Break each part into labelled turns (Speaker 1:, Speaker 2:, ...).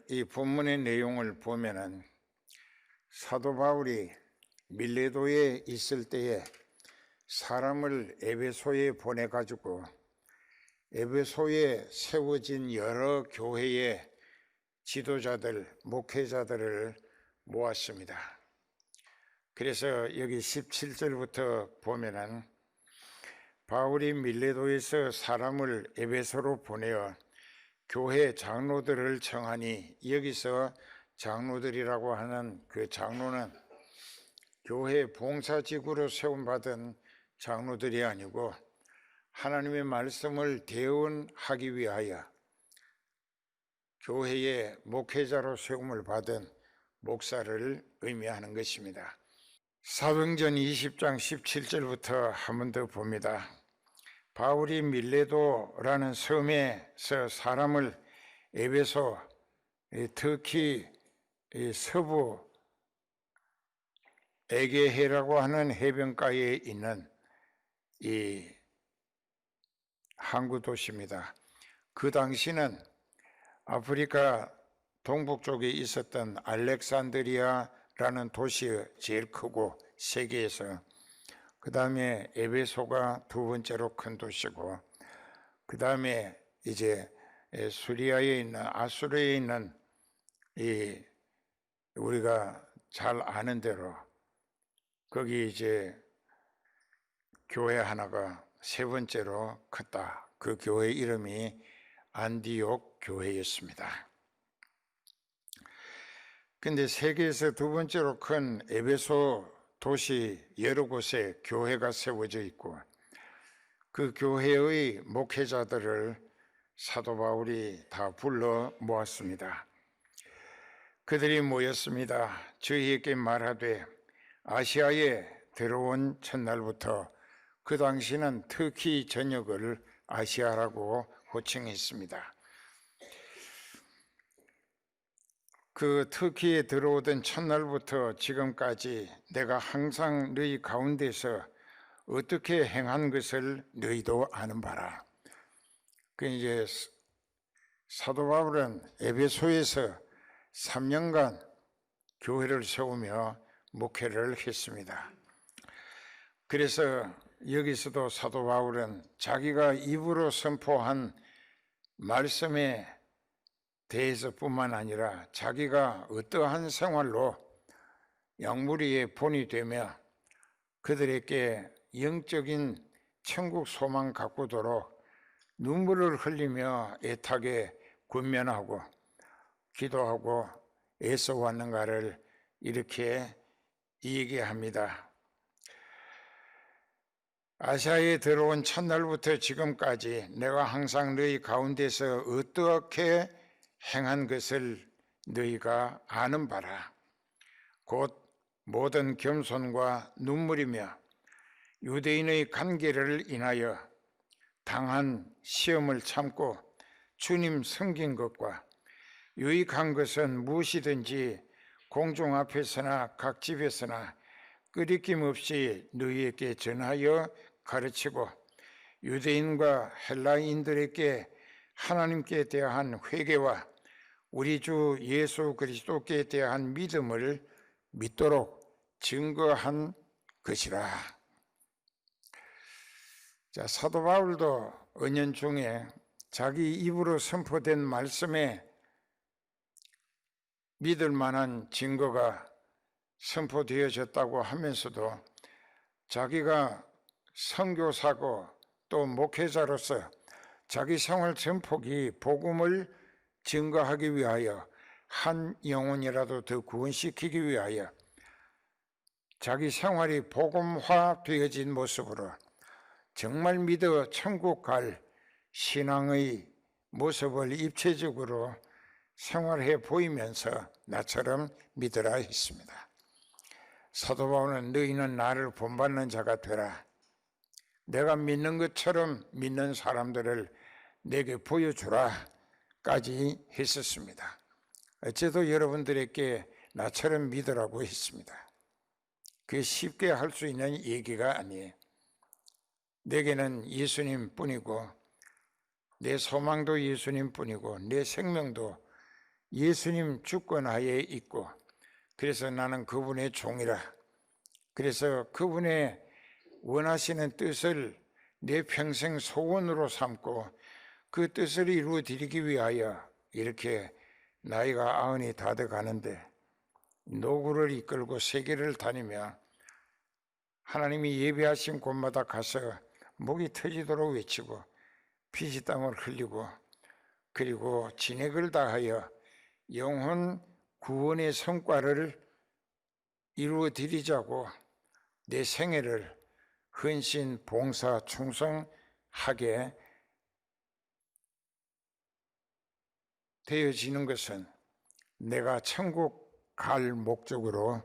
Speaker 1: 이 본문의 내용을 보면은 사도 바울이 밀레도에 있을 때에 사람을 에베소에 보내가지고 에베소에 세워진 여러 교회의 지도자들, 목회자들을 모았습니다. 그래서 여기 17절부터 보면은 바울이 밀레도에서 사람을 에베소로 보내어 교회 장로들을 청하니, 여기서 장로들이라고 하는 그 장로는 교회 봉사직으로 세움받은 장로들이 아니고 하나님의 말씀을 대언하기 위하여 교회의 목회자로 세움을 받은 목사를 의미하는 것입니다. 사도행전 20장 17절부터 한 번 더 봅니다. 바울이 밀레도라는 섬에서 사람을 에베소, 특히 서부 에게해라고 하는 해변가에 있는 이 항구 도시입니다. 그 당시는 아프리카 동북 쪽에 있었던 알렉산드리아라는 도시가 제일 크고 세계에서, 그 다음에 에베소가 두 번째로 큰 도시고, 그 다음에 이제 수리아에 있는 아수르에 있는 이 우리가 잘 아는 대로 거기 이제 교회 하나가 세 번째로 컸다. 그 교회 이름이 안디옥 교회였습니다. 근데 세계에서 두 번째로 큰 에베소 도시 여러 곳에 교회가 세워져 있고, 그 교회의 목회자들을 사도 바울이 다 불러 모았습니다. 그들이 모였습니다. 저희에게 말하되 아시아에 들어온 첫날부터, 그 당시는 터키 전역을 아시아라고 호칭했습니다. 그 터키에 들어오던 첫날부터 지금까지 내가 항상 너희 가운데서 어떻게 행한 것을 너희도 아는 바라. 그 이제 사도 바울은 에베소에서 3년간 교회를 세우며 목회를 했습니다. 그래서 여기서도 사도 바울은 자기가 입으로 선포한 말씀에 대해서뿐만 아니라 자기가 어떠한 생활로 양무리의 본이 되며 그들에게 영적인 천국 소망 가꾸도록 눈물을 흘리며 애타게 권면하고 기도하고 애써왔는가를 이렇게 얘기합니다. 아시아에 들어온 첫날부터 지금까지 내가 항상 너희 가운데서 어떻게 행한 것을 너희가 아는 바라. 곧 모든 겸손과 눈물이며 유대인의 관계를 인하여 당한 시험을 참고 주님 섬긴 것과 유익한 것은 무엇이든지 공중 앞에서나 각 집에서나 끄리낌 없이 너희에게 전하여 가르치고, 유대인과 헬라인들에게 하나님께 대한 회개와 우리 주 예수 그리스도께 대한 믿음을 믿도록 증거한 것이라. 자, 사도 바울도 은연중에 자기 입으로 선포된 말씀에 믿을 만한 증거가 선포되어졌다고 하면서도 자기가 선교사고 또 목회자로서 자기 생활 전폭이 복음을 증거하기 위하여, 한 영혼이라도 더 구원시키기 위하여 자기 생활이 복음화 되어진 모습으로 정말 믿어 천국 갈 신앙의 모습을 입체적으로 생활해 보이면서 나처럼 믿으라 했습니다. 사도 바울은 너희는 나를 본받는 자가 되라. 내가 믿는 것처럼 믿는 사람들을 내게 보여주라까지 했었습니다. 어째도 여러분들에게 나처럼 믿으라고 했습니다. 그게 쉽게 할 수 있는 얘기가 아니에요. 내게는 예수님 뿐이고 내 소망도 예수님 뿐이고 내 생명도 예수님 주권하에 있고, 그래서 나는 그분의 종이라. 그래서 그분의 원하시는 뜻을 내 평생 소원으로 삼고 그 뜻을 이루어 드리기 위하여 이렇게 나이가 90이 다 돼 가는데 노구를 이끌고 세계를 다니며 하나님이 예배하신 곳마다 가서 목이 터지도록 외치고 피지땀을 흘리고 그리고 진액을 다하여 영혼 구원의 성과를 이루어 드리자고 내 생애를 헌신, 봉사, 충성하게 되어지는 것은 내가 천국 갈 목적으로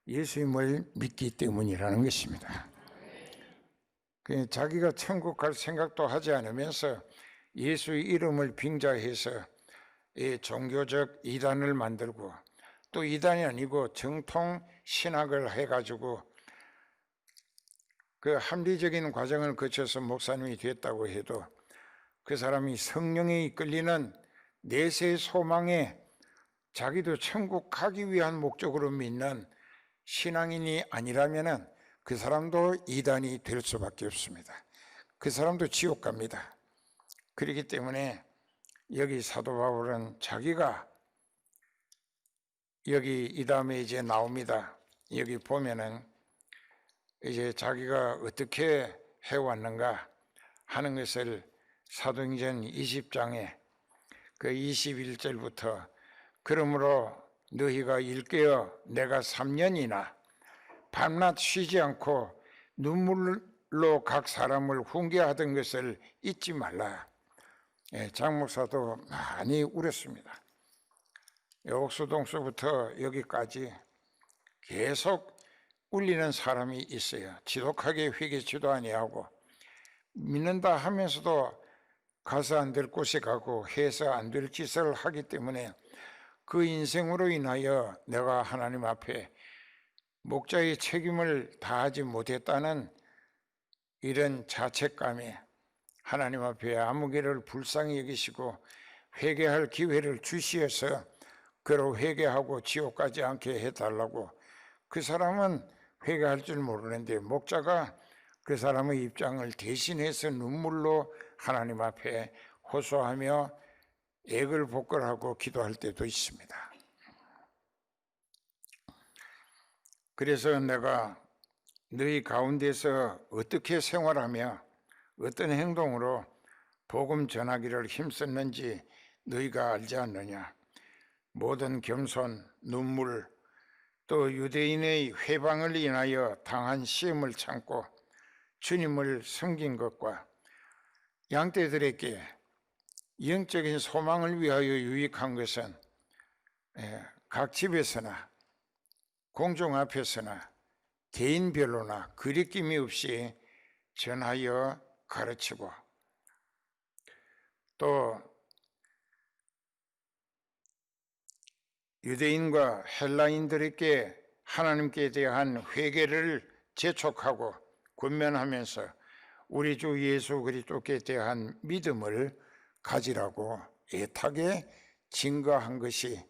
Speaker 1: 예수님을 믿기 때문이라는 것입니다. 자기가 천국 갈 생각도 하지 않으면서 예수의 이름을 빙자해서 종교적 이단을 만들고 또 이단이 아니고 정통 신학을 해가지고 그 합리적인 과정을 거쳐서 목사님이 됐다고 해도 그 사람이 성령에 이끌리는 내세 소망에 자기도 천국 가기 위한 목적으로 믿는 신앙인이 아니라면 그 사람도 이단이 될 수밖에 없습니다. 그 사람도 지옥 갑니다. 그렇기 때문에 여기 사도 바울은 자기가 여기 이 다음에 이제 나옵니다. 여기 보면은 이제 자기가 어떻게 해왔는가 하는 것을 사도행전 20장에 그 21절부터 그러므로 너희가 일깨어 내가 3년이나 밤낮 쉬지 않고 눈물로 각 사람을 훈계하던 것을 잊지 말라. 장 목사도 많이 울었습니다. 옥수동서부터 여기까지 계속 울리는 사람이 있어요. 지독하게 회개치도 아니하고 믿는다 하면서도 가서 안 될 곳에 가고 해서 안 될 짓을 하기 때문에 그 인생으로 인하여 내가 하나님 앞에 목자의 책임을 다하지 못했다는 이런 자책감에 하나님 앞에 아무개를 불쌍히 여기시고 회개할 기회를 주시어서 그로 회개하고 지옥 가지 않게 해달라고. 그 사람은 회개할 줄 모르는데 목자가 그 사람의 입장을 대신해서 눈물로 하나님 앞에 호소하며 애걸복걸하고 기도할 때도 있습니다. 그래서 내가 너희 가운데서 어떻게 생활하며 어떤 행동으로 복음 전하기를 힘썼는지 너희가 알지 않느냐. 모든 겸손, 눈물, 또 유대인의 회방을 인하여 당한 시험을 참고 주님을 섬긴 것과 양떼들에게 영적인 소망을 위하여 유익한 것은 각 집에서나 공중 앞에서나 개인별로나 거리낌이 없이 전하여 가르치고 또 유대인과 헬라인들에게 하나님께 대한 회개를 재촉하고 권면하면서 우리 주 예수 그리스도께 대한 믿음을 가지라고 애타게 증거한 것이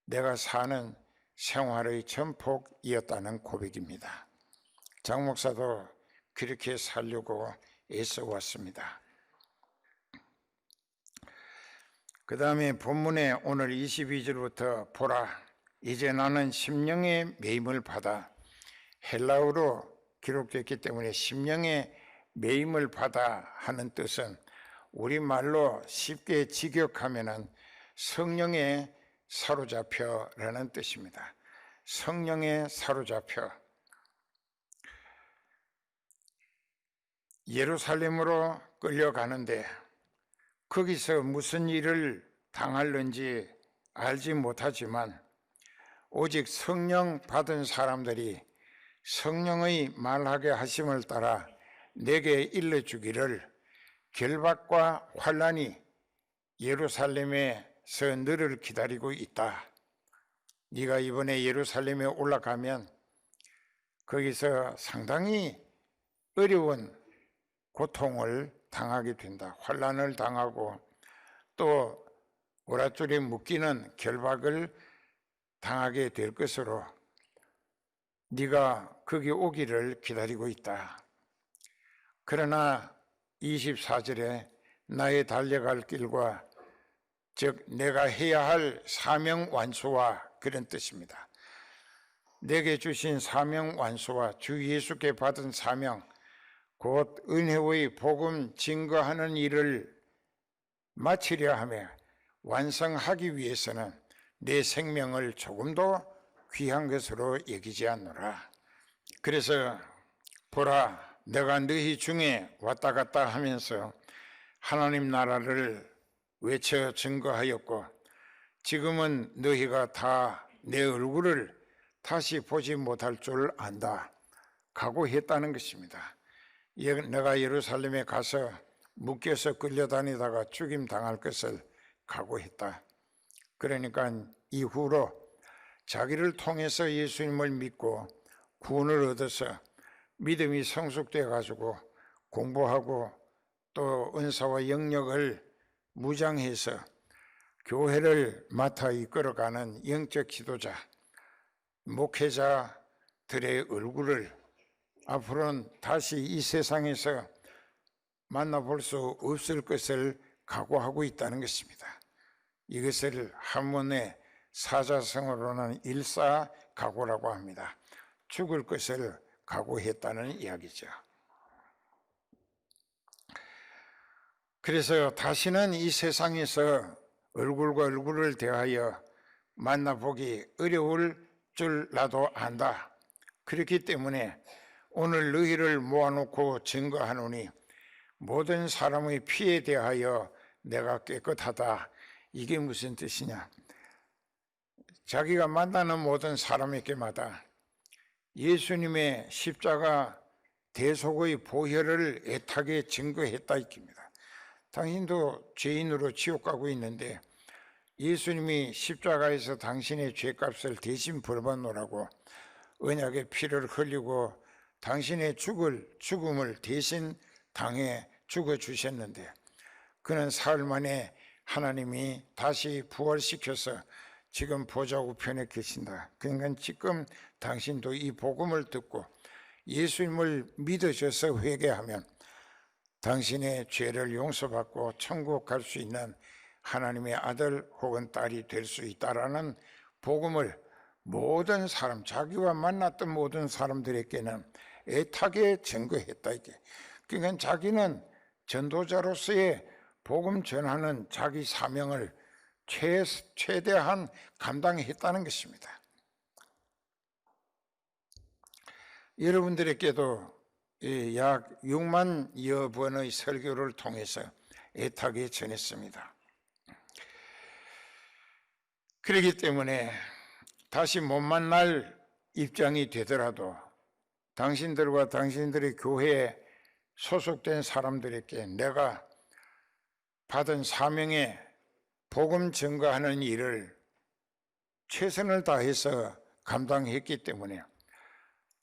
Speaker 1: 내가 사는 생활의 전폭이었다는 고백입니다. 장 목사도 그렇게 살려고 애써왔습니다. 그 다음에 본문에 오늘 22절부터 보라, 이제 나는 심령의 매임을 받아, 헬라어로 기록됐기 때문에 심령의 매임을 받아 하는 뜻은 우리말로 쉽게 직역하면은 성령에 사로잡혀라는 뜻입니다. 성령에 사로잡혀 예루살렘으로 끌려가는데 거기서 무슨 일을 당할는지 알지 못하지만 오직 성령 받은 사람들이 성령의 말하게 하심을 따라 내게 일러주기를 결박과 환난이 예루살렘에서 너를 기다리고 있다. 네가 이번에 예루살렘에 올라가면 거기서 상당히 어려운 고통을 당하게 된다. 환난을 당하고 또 오랏줄에 묶이는 결박을 당하게 될 것으로 네가 거기 오기를 기다리고 있다. 그러나 24절에 나의 달려갈 길과 즉 내가 해야 할 사명 완수와 그런 뜻입니다. 내게 주신 사명 완수와 주 예수께 받은 사명 곧 은혜의 복음 증거하는 일을 마치려 하며 완성하기 위해서는 내 생명을 조금도 귀한 것으로 여기지 않노라. 그래서 보라, 내가 너희 중에 왔다 갔다 하면서 하나님 나라를 외쳐 증거하였고 지금은 너희가 다 내 얼굴을 다시 보지 못할 줄 안다. 각오했다는 것입니다. 내가 예루살렘에 가서 묶여서 끌려다니다가 죽임 당할 것을 각오했다. 그러니까 이후로 자기를 통해서 예수님을 믿고 구원을 얻어서 믿음이 성숙돼 가지고 공부하고 또 은사와 영역을 무장해서 교회를 맡아 이끌어가는 영적 지도자, 목회자들의 얼굴을 앞으로는 다시 이 세상에서 만나볼 수 없을 것을 각오하고 있다는 것입니다. 이것을 한문의 사자성어로는 일사각오라고 합니다. 죽을 것을 각오했다는 이야기죠. 그래서 다시는 이 세상에서 얼굴과 얼굴을 대하여 만나보기 어려울 줄 나도 안다. 그렇기 때문에 오늘 너희를 모아놓고 증거하노니 모든 사람의 피에 대하여 내가 깨끗하다. 이게 무슨 뜻이냐? 자기가 만나는 모든 사람에게마다 예수님의 십자가 대속의 보혈을 애타게 증거했다 이깁니다. 당신도 죄인으로 지옥 가고 있는데 예수님이 십자가에서 당신의 죄값을 대신 벌받노라고 언약의 피를 흘리고 당신의 죽음을 대신 당해 죽어주셨는데 그는 사흘 만에 하나님이 다시 부활시켜서 지금 보좌 우편에 계신다. 그러니까 지금 당신도 이 복음을 듣고 예수님을 믿으셔서 회개하면 당신의 죄를 용서받고 천국 갈 수 있는 하나님의 아들 혹은 딸이 될 수 있다라는 복음을 모든 사람, 자기와 만났던 모든 사람들에게는 애타게 증거했다 이게. 그러니까 자기는 전도자로서의 복음 전하는 자기 사명을 최대한 감당했다는 것입니다. 여러분들에게도 약 6만여 번의 설교를 통해서 애타게 전했습니다. 그렇기 때문에 다시 못 만날 입장이 되더라도 당신들과 당신들의 교회에 소속된 사람들에게 내가 받은 사명에 복음 증거하는 일을 최선을 다해서 감당했기 때문에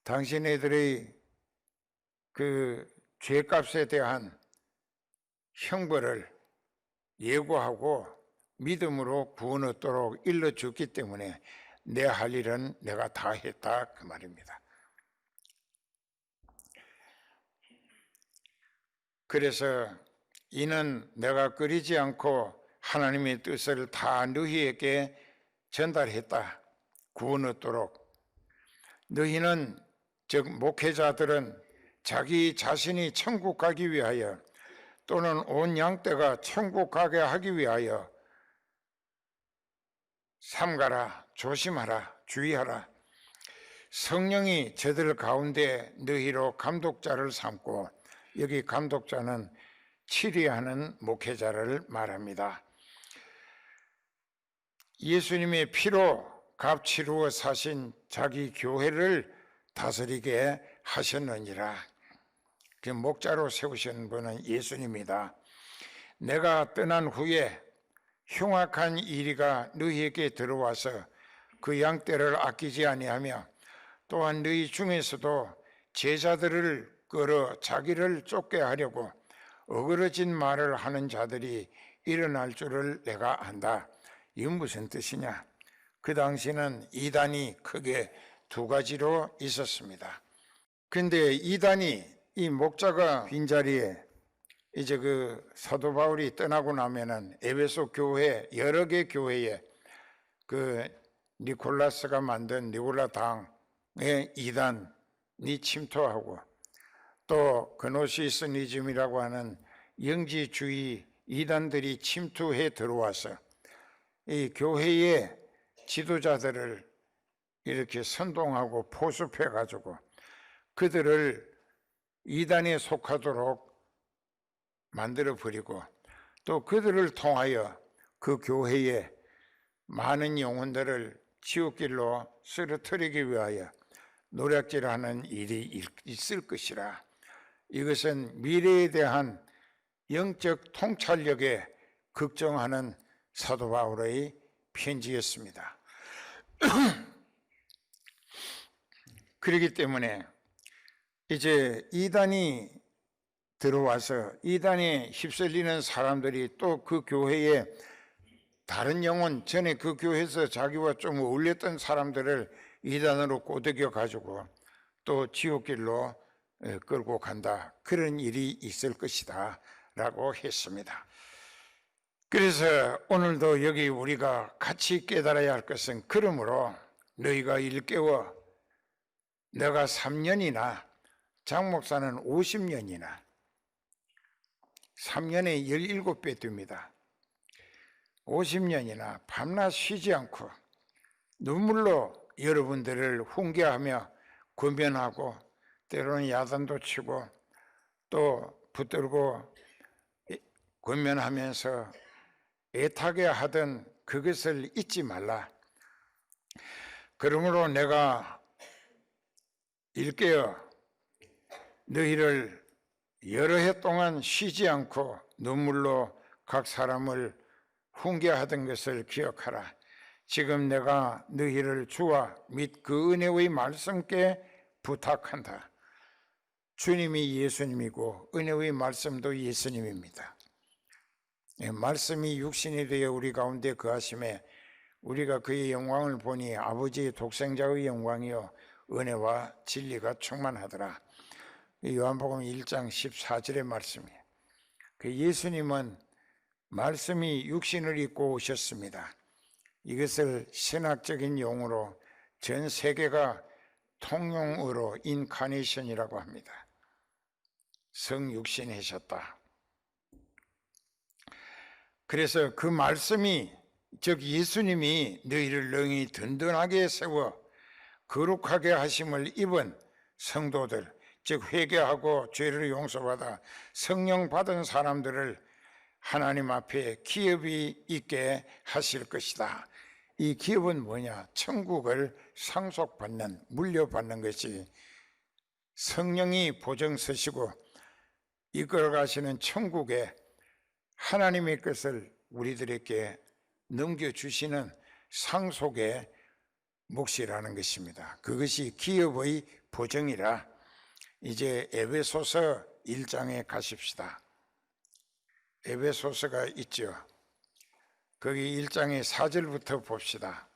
Speaker 1: 당신네들의 그 죄값에 대한 형벌을 예고하고 믿음으로 구원 얻도록 일러줬기 때문에 내 할 일은 내가 다 했다 그 말입니다. 그래서 이는 내가 꺼리지 않고 하나님의 뜻을 다 너희에게 전달했다. 구원 얻도록. 너희는 즉 목회자들은 자기 자신이 천국 가기 위하여 또는 온 양떼가 천국 가게 하기 위하여 삼가라, 조심하라, 주의하라. 성령이 저들 가운데 너희로 감독자를 삼고, 여기 감독자는 치리하는 목회자를 말합니다. 예수님의 피로 값 치루어 사신 자기 교회를 다스리게 하셨느니라. 그 목자로 세우신 분은 예수님이다. 내가 떠난 후에 흉악한 이리가 너희에게 들어와서 그 양떼를 아끼지 아니하며 또한 너희 중에서도 제자들을 끌어 자기를 쫓게 하려고 어그러진 말을 하는 자들이 일어날 줄을 내가 안다. 이건 무슨 뜻이냐? 그 당시는 이단이 크게 두 가지로 있었습니다. 근데 이단이 이 목자가 빈자리에 이제 그 사도 바울이 떠나고 나면은 에베소 교회 여러 개 교회에 그 니콜라스가 만든 니콜라 당의 이단이 침투하고 또 그노시스니즘이라고 하는 영지주의 이단들이 침투해 들어와서 이 교회의 지도자들을 이렇게 선동하고 포섭해 가지고 그들을 이단에 속하도록 만들어 버리고 또 그들을 통하여 그 교회에 많은 영혼들을 지옥길로 쓰러뜨리기 위하여 노략질하는 일이 있을 것이라. 이것은 미래에 대한 영적 통찰력에 걱정하는 사도 바울의 편지였습니다. 그렇기 때문에 이제 이단이 들어와서 이단에 휩쓸리는 사람들이 또 그 교회에 다른 영혼, 전에 그 교회에서 자기와 좀 어울렸던 사람들을 이단으로 꼬드겨 가지고 또 지옥길로 끌고 간다. 그런 일이 있을 것이다 라고 했습니다. 그래서 오늘도 여기 우리가 같이 깨달아야 할 것은, 그러므로 너희가 일깨워 내가 3년이나 장 목사는 50년이나 3년에 17배 됩니다. 50년이나 밤낮 쉬지 않고 눈물로 여러분들을 훈계하며 권면하고 때로는 야단도 치고 또 붙들고 권면하면서 애타게 하던 그것을 잊지 말라. 그러므로 내가 일깨어 너희를 여러 해 동안 쉬지 않고 눈물로 각 사람을 훈계하던 것을 기억하라. 지금 내가 너희를 주와 및 그 은혜의 말씀께 부탁한다. 주님이 예수님이고 은혜의 말씀도 예수님입니다. 말씀이 육신이 되어 우리 가운데 거하심에 우리가 그의 영광을 보니 아버지의 독생자의 영광이요 은혜와 진리가 충만하더라. 요한복음 1장 14절의 말씀이에요. 그 예수님은 말씀이 육신을 입고 오셨습니다. 이것을 신학적인 용어로 전 세계가 통용어로 인카네이션이라고 합니다. 성육신하셨다. 그래서 그 말씀이, 즉 예수님이 너희를 능히 든든하게 세워 거룩하게 하심을 입은 성도들, 즉 회개하고 죄를 용서받아 성령 받은 사람들을 하나님 앞에 기업이 있게 하실 것이다. 이 기업은 뭐냐? 천국을 상속받는, 물려받는 것이 성령이 보증 서시고 이끌어 가시는 천국에 하나님의 것을 우리들에게 넘겨주시는 상속의 몫이라는 것입니다. 그것이 기업의 보증이라. 이제 에베소서 1장에 가십시다. 에베소서가 있죠. 거기 1장의 4절부터 봅시다.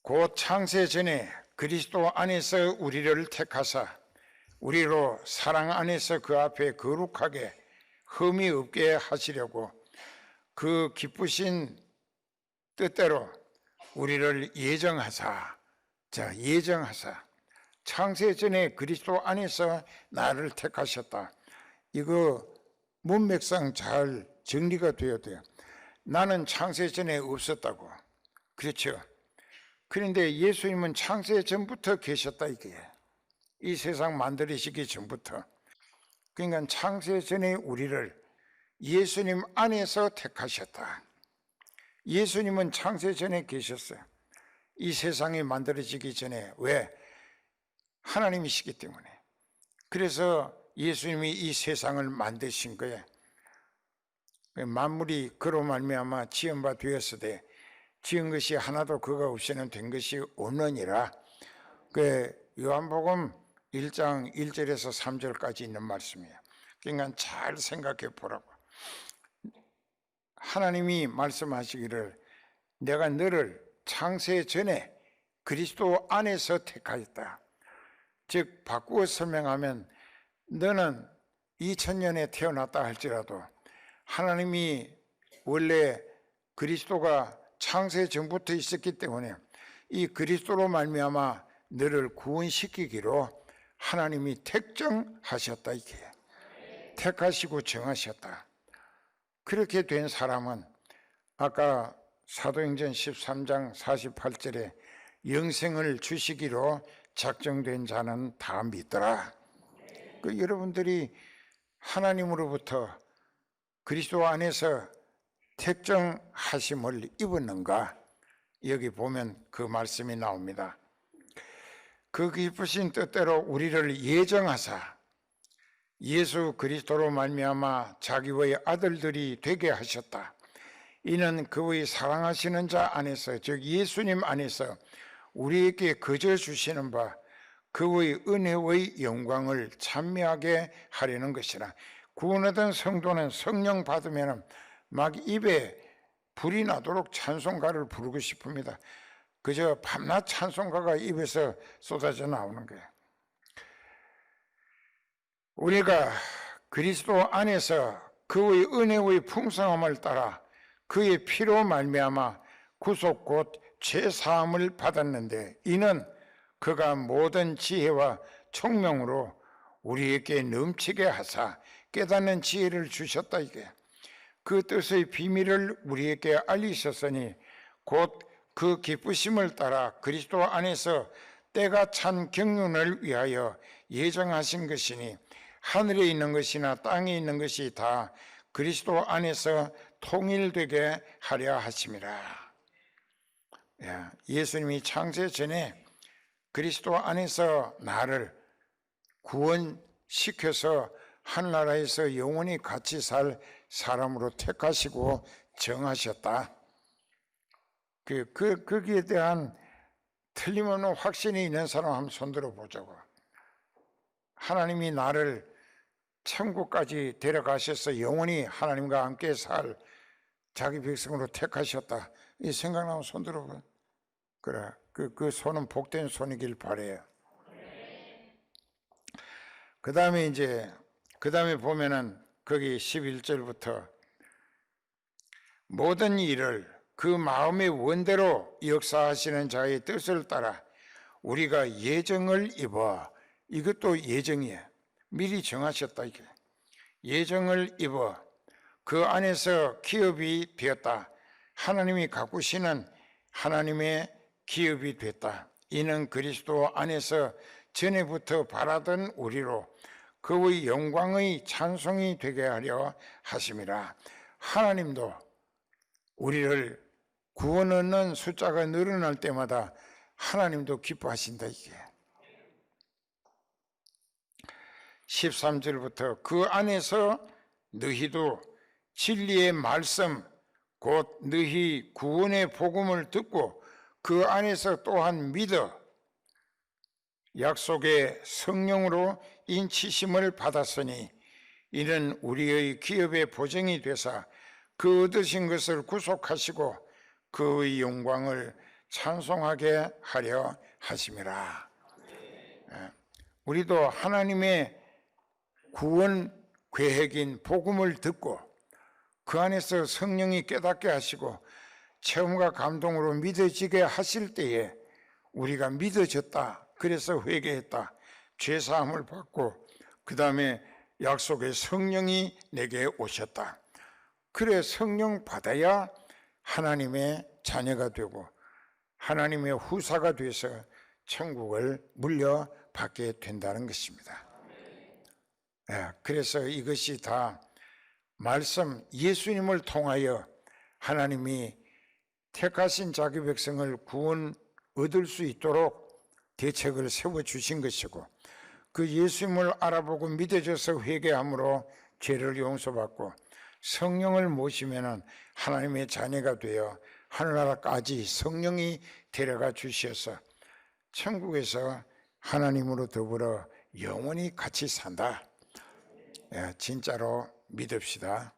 Speaker 1: 곧 창세 전에 그리스도 안에서 우리를 택하사 우리로 사랑 안에서 그 앞에 거룩하게 흠이 없게 하시려고 그 기쁘신 뜻대로 우리를 예정하사, 자, 예정하사 창세 전에 그리스도 안에서 나를 택하셨다. 이거 문맥상 잘 정리가 되어야 돼요. 나는 창세 전에 없었다고. 그렇죠. 그런데 예수님은 창세 전부터 계셨다 이게. 이 세상 만들어지기 전부터. 그러니까 창세 전에 우리를 예수님 안에서 택하셨다. 예수님은 창세 전에 계셨어요. 이 세상이 만들어지기 전에. 왜? 하나님이시기 때문에. 그래서 예수님이 이 세상을 만드신 거예요. 만물이 그로 말미암아 지은 바 되었으되 지은 것이 하나도 그가 없이는 된 것이 없느니라. 그 요한복음 1장 1절에서 3절까지 있는 말씀이에요. 그러니까 잘 생각해 보라고. 하나님이 말씀하시기를 내가 너를 창세 전에 그리스도 안에서 택하였다. 즉 바꾸어 설명하면 너는 2000년에 태어났다 할지라도 하나님이 원래 그리스도가 창세 전부터 있었기 때문에 이 그리스도로 말미암아 너를 구원시키기로 하나님이 택정하셨다. 이게 택하시고 정하셨다. 그렇게 된 사람은 아까 사도행전 13장 48절에 영생을 주시기로 작정된 자는 다 믿더라. 여러분들이 하나님으로부터 그리스도 안에서 택정하심을 입었는가? 여기 보면 그 말씀이 나옵니다. 그 기쁘신 뜻대로 우리를 예정하사 예수 그리스도로 말미암아 자기의 아들들이 되게 하셨다. 이는 그의 사랑하시는 자 안에서, 즉 예수님 안에서 우리에게 거저 주시는 바 그의 은혜의 영광을 찬미하게 하려는 것이라. 구원하던 성도는 성령 받으면 막 입에 불이 나도록 찬송가를 부르고 싶습니다. 그저 밤낮 찬송가가 입에서 쏟아져 나오는 거예요. 우리가 그리스도 안에서 그의 은혜의 풍성함을 따라 그의 피로 말미암아 구속 곧 죄사함을 받았는데 이는 그가 모든 지혜와 총명으로 우리에게 넘치게 하사 깨닫는 지혜를 주셨다. 이게 그 뜻의 비밀을 우리에게 알리셨으니 곧 그 기쁘심을 따라 그리스도 안에서 때가 찬 경륜을 위하여 예정하신 것이니 하늘에 있는 것이나 땅에 있는 것이 다 그리스도 안에서 통일되게 하려 하심이라. 예수님이 창세 전에 그리스도 안에서 나를 구원시켜서 하늘나라에서 영원히 같이 살 사람으로 택하시고 정하셨다. 거기에 대한 틀림없는 확신이 있는 사람 한번 손들어 보자고. 하나님이 나를 천국까지 데려가셔서 영원히 하나님과 함께 살 자기 백성으로 택하셨다. 이 생각나면 손들어 봐. 그래, 그 손은 복된 손이길 바래요. 그 다음에 보면은 거기 11절부터 모든 일을 그 마음의 원대로 역사하시는 자의 뜻을 따라 우리가 예정을 입어, 이것도 예정이에요. 미리 정하셨다. 이게 예정을 입어 그 안에서 기업이 되었다. 하나님이 가꾸시는 하나님의 기업이 됐다. 이는 그리스도 안에서 전에부터 바라던 우리로 그의 영광의 찬송이 되게 하려 하심이라. 하나님도 우리를 구원 얻는 숫자가 늘어날 때마다 하나님도 기뻐하신다. 이게 13절부터 그 안에서 너희도 진리의 말씀 곧 너희 구원의 복음을 듣고 그 안에서 또한 믿어 약속의 성령으로 인치심을 받았으니 이는 우리의 기업의 보증이 되사 그 얻으신 것을 구속하시고 그의 영광을 찬송하게 하려 하심이라. 우리도 하나님의 구원 계획인 복음을 듣고 그 안에서 성령이 깨닫게 하시고 체험과 감동으로 믿어지게 하실 때에 우리가 믿어졌다, 그래서 회개했다, 죄사함을 받고 그 다음에 약속의 성령이 내게 오셨다. 그래 성령 받아야 하나님의 자녀가 되고 하나님의 후사가 돼서 천국을 물려받게 된다는 것입니다. 그래서 이것이 다 말씀 예수님을 통하여 하나님이 택하신 자기 백성을 구원 얻을 수 있도록 대책을 세워주신 것이고 그 예수님을 알아보고 믿어져서 회개함으로 죄를 용서받고 성령을 모시면 하나님의 자녀가 되어 하늘나라까지 성령이 데려가 주셔서 천국에서 하나님으로 더불어 영원히 같이 산다. 진짜로 믿읍시다.